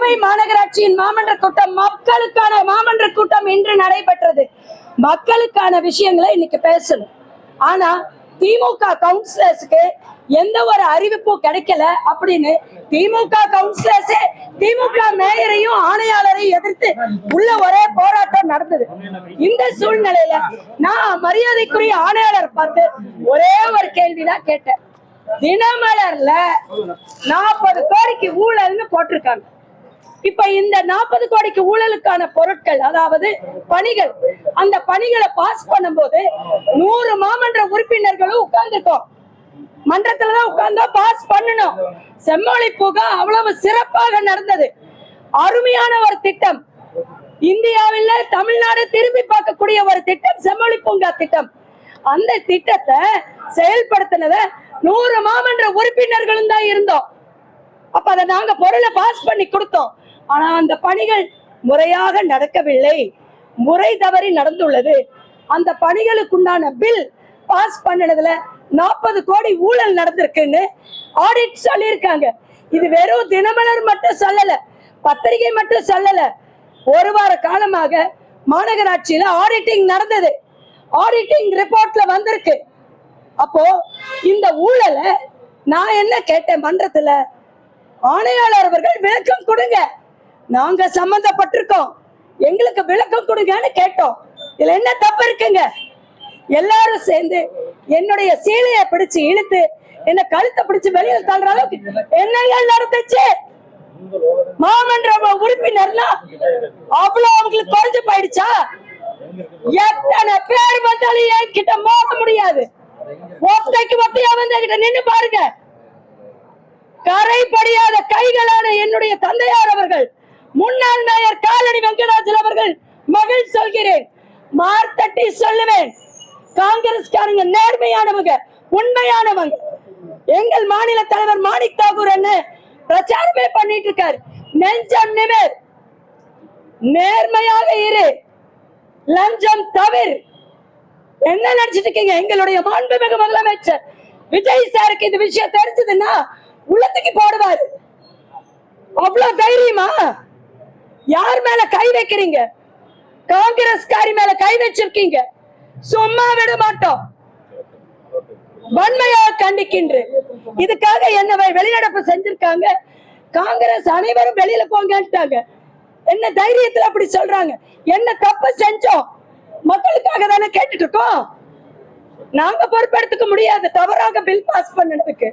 மதுரை மாநகராட்சியின் மாமன்ற கூட்டம் மக்களுக்கான மாமன்ற கூட்டம் இன்று நடைபெற்றது. மக்களுக்கான விஷயங்களை இன்னைக்கு பேசணும். ஆனா திமுக கவுன்சிலர்ஸ்க்கு எந்த ஒரு அறிவிப்பும் கிடைக்கல அப்படின்னு திமுக கவுன்சிலர்ஸே திமுக மேயரையும் ஆணையாளரையும் எதிர்த்து உள்ள ஒரே போராட்டம் நடந்தது. இந்த சூழ்நிலையில நான் மரியாதைக்குரிய ஆணையாளர் பார்த்து ஒரே ஒரு கேள்விதான் கேட்டேன். தினமலர்ல 40 கோடிக்கு ஊழல்னு போட்டிருக்காங்க. இப்ப இந்த 40 கோடிக்கு ஊழலுக்கான பொருட்கள், அதாவது பணிகள், அந்த பணிகளை பாஸ் பண்ணும்போது 100 மாமன்ற உறுப்பினர்களும் உட்கார்ந்துட்டோம். மன்றத்துலதான் உட்கார்ந்தா பாஸ் பண்ணணும். செம்மொழி பூங்கா அவ்வளவு சிறப்பாக நடந்தது. அருமையான ஒரு திட்டம். இந்தியாவில் தமிழ்நாடு திரும்பி பார்க்கக்கூடிய ஒரு திட்டம் செம்மொழி பூங்கா திட்டம். அந்த திட்டத்தை செயல்படுத்தினத 100 மாமன்ற உறுப்பினர்களும் தான் இருந்தோம். அப்ப அதை நாங்க பொருளை பாஸ் பண்ணி கொடுத்தோம். ஆனா அந்த பணிகள் முறையாக நடக்கவில்லை, முறை தவறி நடந்துள்ளது. அந்த பணிகளுக்குண்டான பில் பாஸ் பண்ணதுல 40 கோடி ஊழல் நடந்திருக்குன்னு ஆடிட் சொல்லியிருக்காங்க. இது வெறும் தினமலர் மட்டும் சொல்லல, பத்திரிகை மட்டும் சொல்லல. ஒரு வார காலமாக மாநகராட்சியில ஆடிட்டிங் நடந்தது. ஆடிட்டிங் ரிப்போர்ட்ல வந்திருக்கு. அப்போ இந்த ஊழலை நான் என்ன கேட்டேன் மன்றத்துல, ஆணையாளர் அவர்கள் விளக்கம் கொடுங்க, நாங்க சம்பந்தப்பட்டிருக்கோம், எங்களுக்கு விளக்கம் கொடுங்கன்னு கேட்டோம். இதுல என்ன தப்பு இருக்குங்க? எல்லாரும் சேர்ந்து என்னுடைய சீலையை பிடிச்சு இழுத்து என்ன கழுத்தை பிடிச்சு வெளியில் தள்ளுற அளவுக்கு என்னங்க நடந்துச்சு? மாமன்ற உறுப்பினர்னா அவ்வளவு அவங்களுக்கு குறைஞ்சு போயிடுச்சா? எத்தனை பேர் வந்தாலும் என்கிட்ட மோத முடியாது. ஒத்தைக்கு ஒத்தையா வந்து என்கிட்ட நின்று பாருங்க. கரைப்படியாத கைகளான என்னுடைய தந்தையார் அவர்கள், முன்னாள் மேயர் காலடி வெங்கடாஜல் அவர்கள் மகள் சொல்கிறேன், மார்த்தட்டி சொல்லுவேன். காங்கிரஸ்காரங்க நேர்மையானவங்க, உண்மையானவங்க. எங்கள் மாநில தலைவர் மாணிக் தாகூர் என்ன பிரச்சாரமே பண்ணிட்டு இருக்காரு. நெஞ்சம் நிமிர், நேர்மையாக இரு, லஞ்சம் தவிர. என்ன நினைச்சிட்டு இருக்கீங்க? எங்களுடைய மாண்புமிகு முதலமைச்சர் விஜய் சாருக்கு இந்த விஷயம் தெரிஞ்சதுன்னா உள்ளத்துக்கு போடுவாரு. அவ்வளவு தைரியமா? யார் மேல கை வைக்கிறீங்க? காங்கிரஸ்காரி மேல கை வச்சிருக்கீங்க. சும்மா விட மாட்டோம், வன்மையாக கண்டிக்கின்றேன். இதுக்காக என்ன வெளிநடப்பு செஞ்சிருக்காங்க. காங்கிரஸ் அனைவரும் வெளியில போங்கன்ட்டாங்க. என்ன தைரியத்துல அப்படி சொல்றாங்க? என்ன தப்பு செஞ்சோம்? மக்களுக்காக தானே கேட்டுட்டு இருக்கோம். நாங்க பொறுப்பெடுத்துக்க முடியாது தவறாக பில் பாஸ் பண்ணதுக்கு.